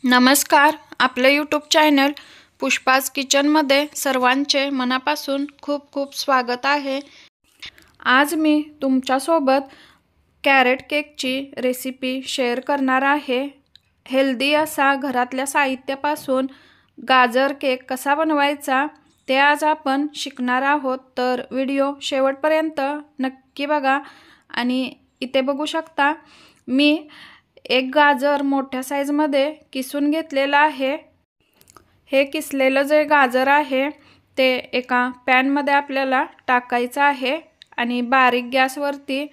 नमस्कार. आपलं YouTube channel पुष्पाज किचनमध्ये सर्वांचे मनापासून खूप खूप स्वागत आहे. आज मी तुमच्यासोबत कॅरेट केकची रेसिपी शेअर करणार आहे. हेल्दी असा घरातल्या साहित्यापासून गाजर केक कसा बनवायचा ते आज आपण शिकणार आहोत. तर व्हिडिओ शेवटपर्यंत नक्की बघा. आणि इथे बघू शकता मी एक गाजर मोठ्या साईजमध्ये किसून घेतलेला आहे. हे किसलेलं जे गाजर आहे ते एका पॅनमध्ये आपल्याला टाकायचं आहे आणि बारीक गॅसवरती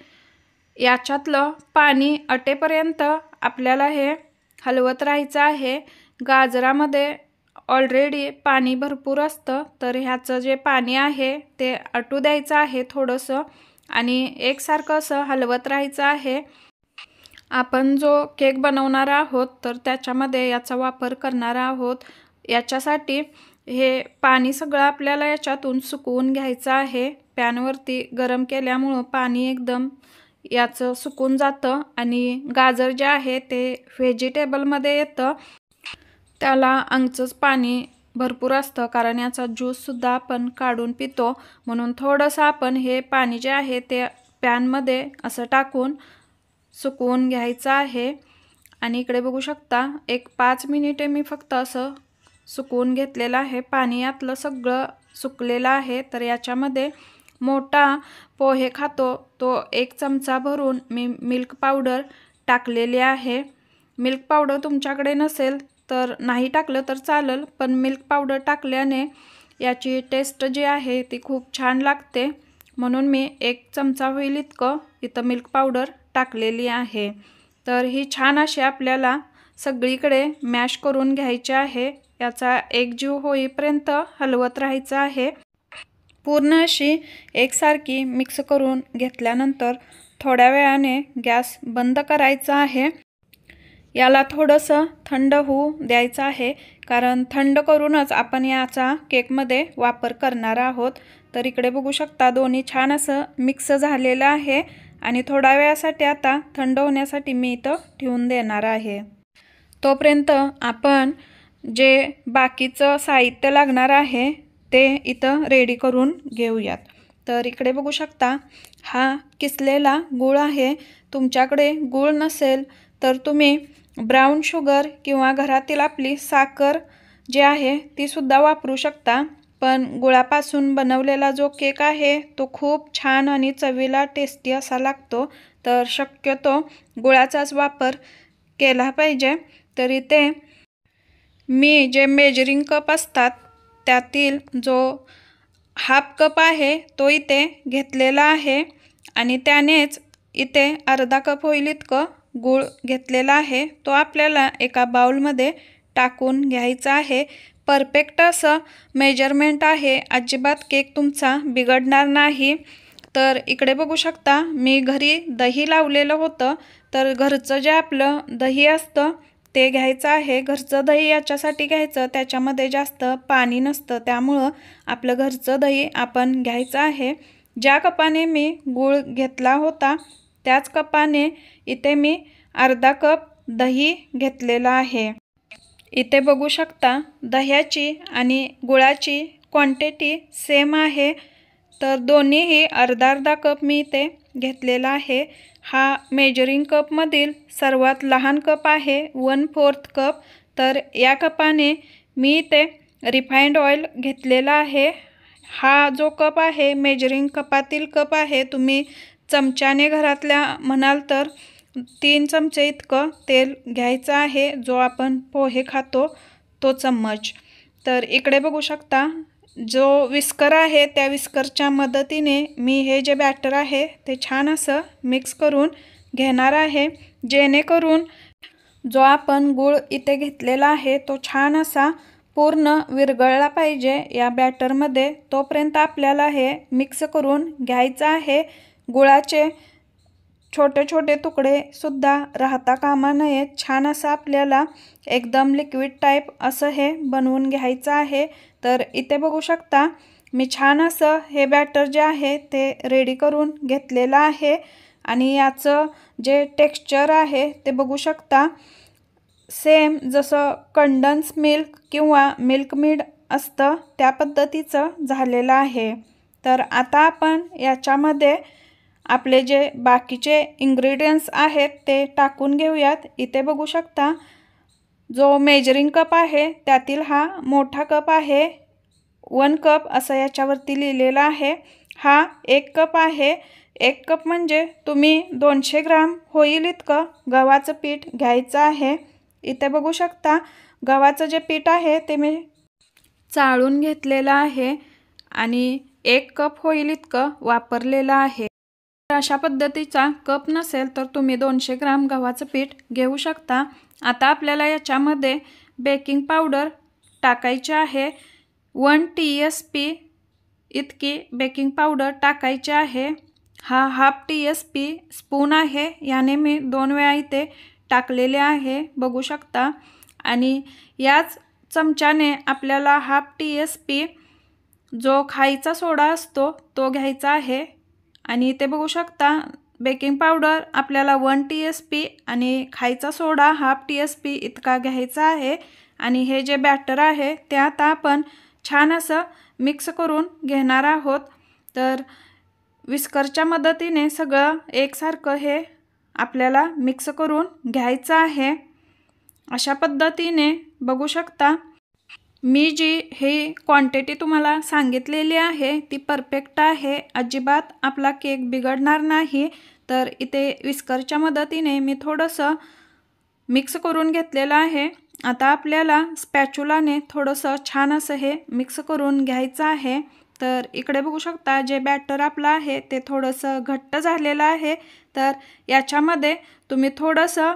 याच्यातलं पाणी आटेपर्यंत आपल्याला हे हलवत राहायचं आहे. गाजरामध्ये ऑलरेडी पाणी भरपूर असतं, तर ह्याचं जे पाणी आहे ते आटू द्यायचं आहे थोडंसं आणि एकसारखं असं हलवत राहायचं आहे. आपण जो केक बनवणार आहोत तर त्याच्यामध्ये याचा वापर करणार आहोत. याच्यासाठी हे पाणी सगळं आपल्याला याच्यातून सुकवून घ्यायचं आहे. पॅनवरती गरम केल्यामुळं पाणी एकदम याचं सुकून जातं आणि गाजर जे आहे ते व्हेजिटेबलमध्ये येतं. त्याला अंगचंच पाणी भरपूर असतं कारण याचा ज्यूससुद्धा आपण काढून पितो. म्हणून थोडंसं आपण हे पाणी जे आहे ते पॅनमध्ये असं टाकून सुकवून घ्यायचं आहे. आणि इकडे बघू शकता एक 5 मिनिटे मी फक्त असं सुकवून घेतलेलं आहे. पाणी यातलं सगळं सुकलेलं आहे. तर याच्यामध्ये मोठा पोहे खातो तो 1 चमचा भरून मी मिल्क पावडर टाकलेली आहे. मिल्क पावडर तुमच्याकडे नसेल तर नाही टाकलं तर चालेल, पण मिल्क पावडर टाकल्याने याची टेस्ट जी आहे ती खूप छान लागते. म्हणून मी 1 चमचा होईल इतकं इथं मिल्क पावडर टाकलेली आहे. तर ही छान अशी आपल्याला सगळीकडे मॅश करून घ्यायची आहे. याचा एकजीव होईपर्यंत हलवत राहायचं आहे. पूर्ण अशी एकसारखी मिक्स करून घेतल्यानंतर थोड्या वेळाने गॅस बंद करायचा आहे. याला थोडंसं थंड होऊ द्यायचं आहे कारण थंड करूनच आपण याचा केकमध्ये वापर करणार आहोत. तर इकडे बघू शकता दोन्ही छान असं मिक्स झालेलं आहे आणि थोड्या वेळासाठी आता थंड होण्यासाठी मी इथं ठेवून देणार आहे. तोपर्यंत आपण जे बाकीचं साहित्य लागणार आहे ते इथं रेडी करून घेऊयात. तर इकडे बघू शकता हा किसलेला गूळ आहे. तुमच्याकडे गूळ नसेल तर तुम्ही ब्राऊन शुगर किंवा घरातील आपली साखर जी आहे ती सुद्धा वापरू शकता. पण गुळापासून बनवलेला जो केक आहे तो खूप छान आणि चवीला टेस्टी असा लागतो. तर शक्यतो गुळाचाच वापर केला पाहिजे. तर इथे मी जे मेजरिंग कप असतात त्यातील जो हाफ कप आहे तो इथे घेतलेला आहे आणि त्यानेच इथे अर्धा कप होईल इतकं गूळ घेतलेला आहे. तो आपल्याला एका बाउलमध्ये टाकून घ्यायचा आहे. परफेक्ट असं मेजरमेंट आहे, अजिबात केक तुमचा बिघडणार नाही. तर इकडे बघू शकता मी घरी दही लावलेलं होतं. तर घरचं जे आपलं दही असतं ते घ्यायचं आहे. घरचं दही याच्यासाठी घ्यायचं त्याच्यामध्ये जास्त पाणी नसतं, त्यामुळं आपलं घरचं दही आपण घ्यायचं आहे. ज्या कपाने मी गूळ घेतला होता त्याच कपाने इथे मी अर्धा कप दही घेतलेला आहे. इथे बघू शकता दह्याची आणि गुळाची क्वांटिटी सेम आहे. तर दोन्हीही अर्धा अर्धा कप मी इथे घेतलेला आहे. हा मेजरिंग कपमधील सर्वात लहान कप आहे, 1/4 कप. तर या कपाने मी इथे रिफाइंड ऑइल घेतलेला आहे. हा जो कप आहे मेजरिंग कपातील कप आहे. तुम्ही चमच्याने घरातल्या म्हणाल तर 3 चमचे इतकं तेल घ्यायचं आहे, जो आपण पोहे खातो तो चम्मच. तर इकडे बघू शकता जो विस्कर आहे त्या विस्करच्या मदतीने मी हे जे बॅटर आहे ते छान असं मिक्स करून घेणार आहे, जेणेकरून जो आपण गूळ इथे घेतलेला आहे तो छान असा पूर्ण विरघळला पाहिजे या बॅटरमध्ये. तोपर्यंत आपल्याला हे मिक्स करून घ्यायचं आहे. गुळाचे छोटे छोटे तुकडे सुद्धा राहता कामा नयेत. छान असं आपल्याला एकदम लिक्विड टाईप असं हे बनवून घ्यायचं आहे. तर इथे बघू शकता मी छान असं हे बॅटर जे आहे ते रेडी करून घेतलेलं आहे आणि याचं जे टेक्स्चर आहे ते बघू शकता. सेम जसं कंडन्स मिल्क किंवा मिल्क मीड असतं त्या पद्धतीचं झालेलं आहे। तर आता आपण याच्यामध्ये आपले जे बाकीचे इंग्रेडियंट्स आहेत ते टाकून घेऊयात। इथे बघू शकता जो मेजरिंग कप आहे त्यातील हा मोठा कप आहे, 1 कप असं याच्यावरती लिहिलेलं आहे। हा 1 कप आहे। 1 कप म्हणजे तुम्ही 200 ग्राम होईल इतकं गव्हाचं पीठ घ्यायचं आहे। इथे बघू शकता गव्हाचं जे पीठ आहे ते मी चाळून घेतलेलं आहे आणि 1 कप होईल इतकं वापरलेलं आहे। अशा पद्धतीचा कप नसेल तर तुम्ही 200 ग्राम गव्हाचं पीठ घेऊ शकता। आता आपल्याला याच्यामध्ये बेकिंग पावडर टाकायची आहे। 1 TSP इतकी बेकिंग पावडर टाकायची आहे। हा हाफ TSP स्पून आहे, याने मी 2 वेळा इथे टाकलेले आहे बघू शकता। आणि याच चमच्याने आपल्याला हाफ TSP जो खायचा सोडा असतो तो घ्यायचा आहे। आणि इथे बघू शकता बेकिंग पावडर आपल्याला 1 TSP आणि खायचा सोडा हाफ TSP इतका घ्यायचा आहे। आणि हे जे बॅटर आहे ते आता आपण छान असं मिक्स करून घेणार आहोत। तर विस्करच्या मदतीने सगळं एकसारखं हे आपल्याला मिक्स करून घ्यायचं आहे। अशा पद्धतीने बघू शकता मी जी ही क्वांटिटी तुम्हाला सांगितलेली आहे ती परफेक्ट आहे, अजिबात आपला केक बिघडणार नाही। तर इथे विस्करच्या मदतीने मी थोडंसं मिक्स करून घेतलेलं आहे। आता आपल्याला स्पॅच्युलाने थोडंसं छान असं हे मिक्स करून घ्यायचं आहे। तर इकडे बघू शकता जे बॅटर आपलं आहे ते थोडंसं घट्ट झालेलं आहे। तर याच्यामध्ये तुम्ही थोडंसं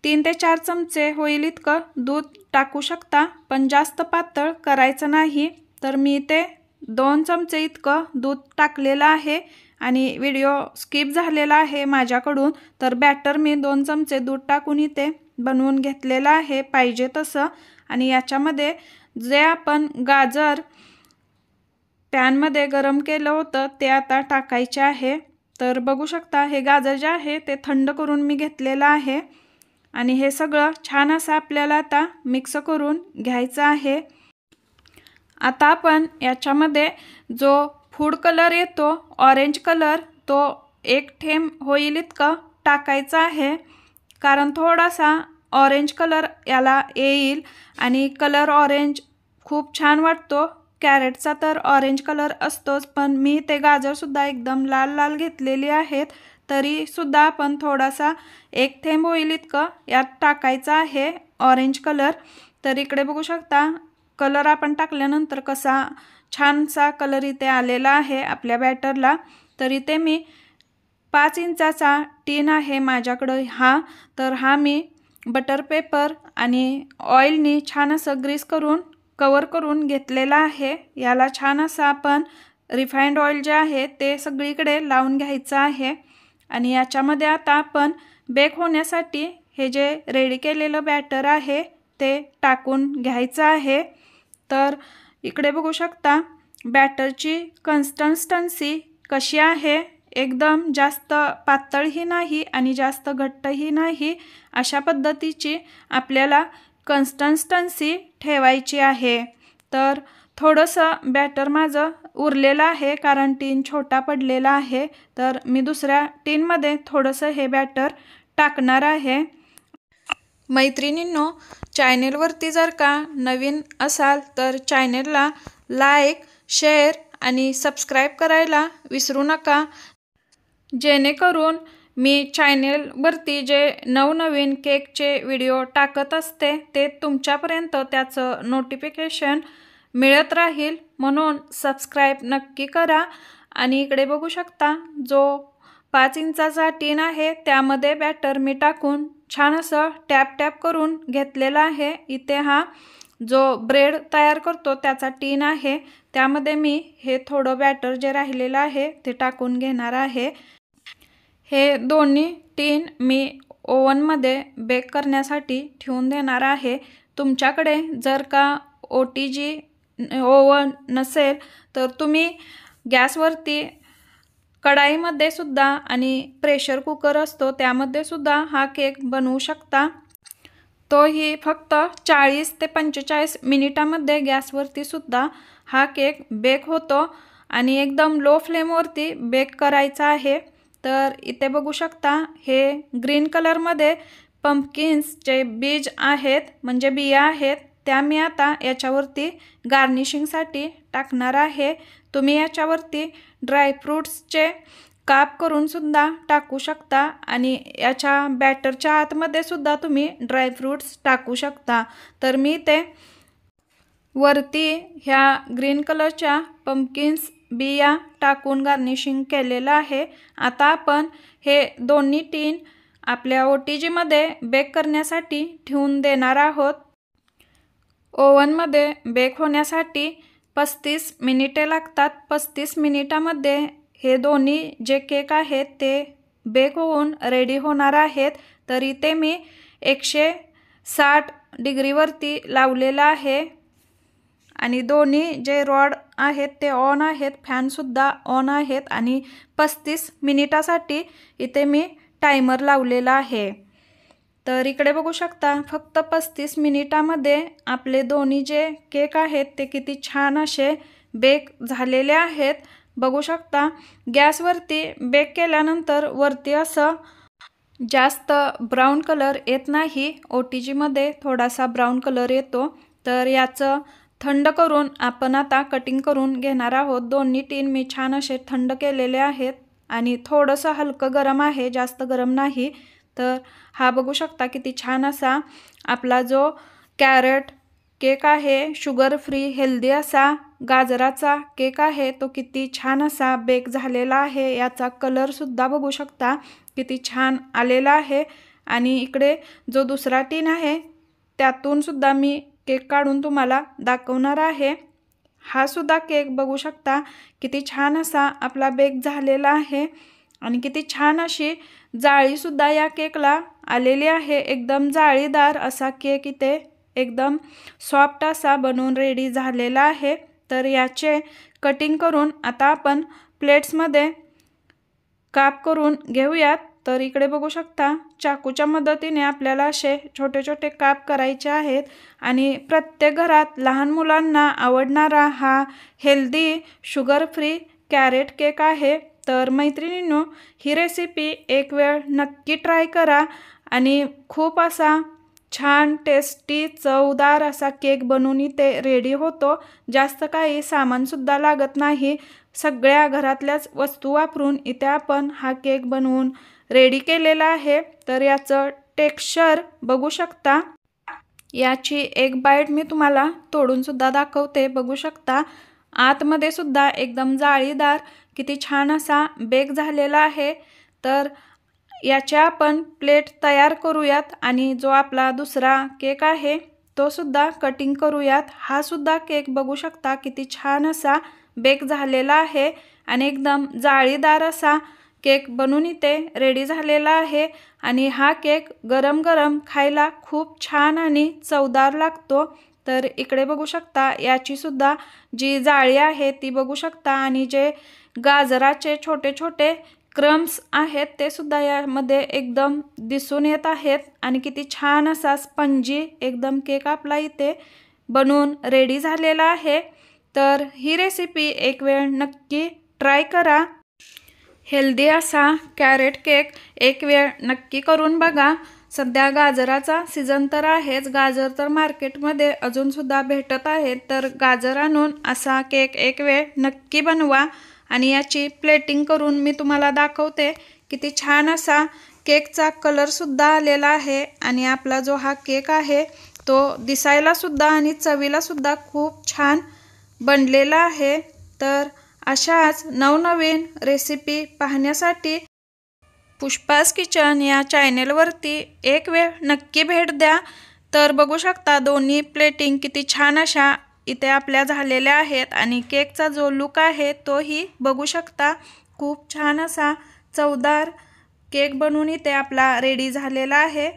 3 ते 4 चमचे होईल इतकं दूध टाकू शकता, पण जास्त पातळ करायचं नाही। तर मी इथे 2 चमचे इतकं दूध टाकलेलं आहे आणि व्हिडिओ स्किप झालेला आहे माझ्याकडून। तर बॅटर मी 2 चमचे दूध टाकून इथे बनवून घेतलेलं आहे पाहिजे तसं। आणि याच्यामध्ये जे आपण गाजर पॅनमध्ये गरम केलं होतं ते आता टाकायचे आहे। तर बघू शकता हे गाजर जे आहे ते थंड करून मी घेतलेलं आहे आणि हे सगळं छान असं आपल्याला आता मिक्स करून घ्यायचं आहे। आता आपण याच्यामध्ये जो फूड कलर येतो ऑरेंज कलर तो 1 थेंब होईल इतकं टाकायचं आहे, कारण थोडासा ऑरेंज कलर याला येईल आणि कलर ऑरेंज खूप छान वाटतो। कॅरेटचा तर ऑरेंज कलर असतोच, पण मी ते गाजरसुद्धा एकदम लाल लाल घेतलेली आहेत, तरी सुद्धा आपण थोडासा 1 थेंब होईल इतकं यात टाकायचा आहे ऑरेंज कलर। तर इकडे बघू शकता कलर आपण टाकल्यानंतर कसा छानसा कलर इथे आलेला आहे आपल्या बॅटरला। तर इथे मी 5 इंचाचा टीन आहे माझ्याकडं हा, तर हा मी बटर पेपर आणि ऑइलनी छान असं ग्रीस करून कवर करून घेतलेला आहे। याला छान असं आपण रिफाइंड ऑइल जे आहे ते सगळीकडे लावून घ्यायचं आहे। आणि याच्यामध्ये आता आपण बेक होण्यासाठी हे जे रेडी केलेलं बॅटर आहे ते टाकून घ्यायचं आहे। तर इकडे बघू शकता बॅटरची कन्सिस्टन्सी कशी आहे, एकदम जास्त पातळही नाही आणि जास्त घट्टही नाही, अशा पद्धतीची आपल्याला कन्सिस्टन्सी ठेवायची आहे। तर थोडंसं बॅटर माझं उरलेलं आहे कारण टीन छोटा पडलेला आहे, तर मी दुसऱ्या टीनमध्ये थोडंसं हे बॅटर टाकणार आहे। मैत्रिणींनो, चॅनेलवरती जर का नवीन असाल तर चॅनेलला लाईक, शेअर आणि सबस्क्राईब करायला विसरू नका, जेणेकरून मी चॅनेलवरती जे नवनवीन केकचे व्हिडिओ टाकत असते ते तुमच्यापर्यंत त्याचं नोटिफिकेशन मिळत राहील, म्हणून सबस्क्राईब नक्की करा। आणि इकडे बघू शकता जो 5 इंचाचा टीन आहे त्यामध्ये बॅटर मी टाकून छान असं टॅप टॅप करून घेतलेला आहे। इथे हा जो ब्रेड तयार करतो त्याचा टीन आहे, त्यामध्ये मी हे थोडं बॅटर जे राहिलेलं आहे ते टाकून घेणार आहे। हे दोन्ही टीन मी ओव्हनमध्ये बेक करण्यासाठी ठेवून देणार आहे। तुमच्याकडे जर का OTG ओव्हन नसेल तर तुम्ही गॅसवरती कढाईमध्ये सुद्धा आणि प्रेशर कुकर असतो त्यामध्ये सुद्धा हा केक बनवू शकता। तोही फक्त 40 ते 45 मिनिटामध्ये गॅसवरती सुद्धा हा केक बेक होतो आणि एकदम लो फ्लेमवरती बेक करायचा आहे। तर इथे बघू शकता हे ग्रीन कलरमध्ये पंपकिन्सचे बीज आहेत, म्हणजे बिया आहेत, त्या मी आता याच्यावरती गार्निशिंगसाठी टाकणार आहे। तुम्ही याच्यावरती ड्रायफ्रूट्सचे काप करून सुद्धा टाकू शकता आणि याच्या बॅटरच्या आतमध्ये सुद्धा तुम्ही ड्रायफ्रूट्स टाकू शकता। तर मी ते वरती ह्या ग्रीन कलरच्या पंपकिन्स बिया टाकून गार्निशिंग केलेलं आहे। आता आपण हे दोन्ही टीन आपल्या OTG मध्ये बेक करण्यासाठी ठेवून देणार आहोत। ओव्हनमध्ये बेक होण्यासाठी 35 मिनिटे लागतात। 35 मिनिटामध्ये हे दोन्ही जे केक आहेत ते बेक होऊन रेडी होणार आहेत। तर इथे मी 160 डिग्रीवरती लावलेलं आहे आणि दोन्ही जे रॉड आहेत ते ऑन आहेत, फॅनसुद्धा ऑन आहेत आणि 35 मिनिटासाठी इथे मी टायमर लावलेला आहे। तर इकडे बघू शकता फक्त 35 मिनिटामध्ये आपले दोन्ही जे केक आहेत ते किती छान असे बेक झालेले आहेत। बघू शकता गॅसवरती बेक केल्यानंतर वरती असं जास्त ब्राऊन कलर येत नाही, OTG मध्ये थोडासा ब्राऊन कलर येतो। तर याचं थंड करून आपण आता कटिंग करून घेणार आहोत। दोन्ही टीन मी छान असे थंड केलेले आहेत आणि थोडंसं हलकं गरम आहे, जास्त गरम नाही। तर हा बघू शकता किती छान असा आपला जो कॅरेट केक आहे, शुगर फ्री हेल्दी असा गाजराचा केक आहे, तो किती छान असा बेक झालेला आहे। याचा कलर सुद्धा बघू शकता किती छान आलेला आहे आणि इकडे जो दुसरा टीन आहे त्यातून सुद्धा मी केक काढून तुम्हाला दाखवणार आहे। हा सुद्धा केक बघू शकता किती छान असा आपला बेक झालेला आहे आणि किती छान अशी जाळी सुद्धा या केकला आलेली आहे। एकदम जाळीदार असा केक इथे एकदम सॉफ्ट असा बनवून रेडी झालेला आहे। तर याचे कटिंग करून आता आपण प्लेट्समध्ये काप करून घेऊयात। तर इकडे बघू शकता चाकूच्या मदतीने आपल्याला असे छोटे छोटे काप करायचे आहेत आणि प्रत्येक घरात लहान मुलांना आवडणारा हा healthy sugar free carrot cake आहे। तर मैत्रिणींनो, ही रेसिपी एक वेळ नक्की ट्राय करा आणि खूप असा छान टेस्टी चवदार असा केक बनवून इथे रेडी होतो। जास्त काही सामानसुद्धा लागत नाही, सगळ्या घरातल्याच वस्तू वापरून इथे आपण हा केक बनवून रेडी केलेला आहे। तर याचं टेक्स्चर बघू शकता, याची एक बाईट मी तुम्हाला तोडून सुद्धा दाखवते। बघू शकता आतमध्ये सुद्धा एकदम जाळीदार किती छान असा बेक झालेला आहे। तर याच्या आपण प्लेट तयार करूयात आणि जो आपला दुसरा केक आहे तो सुद्धा कटिंग करूयात। हा सुद्धा केक बघू शकता किती छान असा बेक झालेला आहे आणि एकदम जाळीदार असा केक बनवून इथे रेडी झालेला आहे आणि हा केक गरम गरम खायला खूप छान आणि चवदार लागतो। तर इकडे बघू शकता याची सुद्धा जी जाळी आहे ती बघू शकता आणि जे गाजराचे छोटे छोटे क्रम्स आहेत ते सुद्धा यामध्ये एकदम दिसून येत आहेत आणि किती छान असा स्पंजी एकदम केक आपला इथे बनवून रेडी झालेला आहे। तर ही रेसिपी एक वेळ नक्की ट्राय करा। हेल्दी असा कॅरेट केक एक वेळ नक्की करून बघा। सध्या गाजराचा सीझन तर आहेच, गाजर तर मार्केटमध्ये अजूनसुद्धा भेटत आहेत। तर गाजर आणून असा केक एक वेळ नक्की बनवा आणि याची प्लेटिंग करून मी तुम्हाला दाखवते। किती छान असा केकचा कलरसुद्धा आलेला आहे आणि आपला जो हा केक आहे तो दिसायलासुद्धा आणि चवीलासुद्धा खूप छान बनलेला आहे। तर अशाच नवनवीन रेसिपी पाहण्यासाठी पुष्पाज किचन या चॅनेलवरती एक वेळ नक्की भेट द्या। तर बघू शकता दोन्ही प्लेटिंग किती छान अशा इथे आपल्या झालेल्या आहेत आणि केकचा जो लुक आहे तोही बघू शकता। खूप छान असा चवदार केक बनवून इथे आपला रेडी झालेला आहे।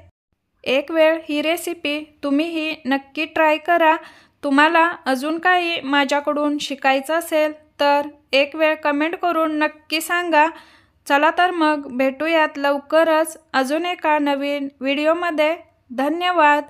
एक वेळ ही रेसिपी तुम्हीही नक्की ट्राय करा। तुम्हाला अजून काही माझ्याकडून शिकायचं असेल तर एक वेळ कमेंट करून नक्की सांगा। चला तर मग भेटूयात लवकरच अजून एका नवीन व्हिडिओमध्ये। धन्यवाद।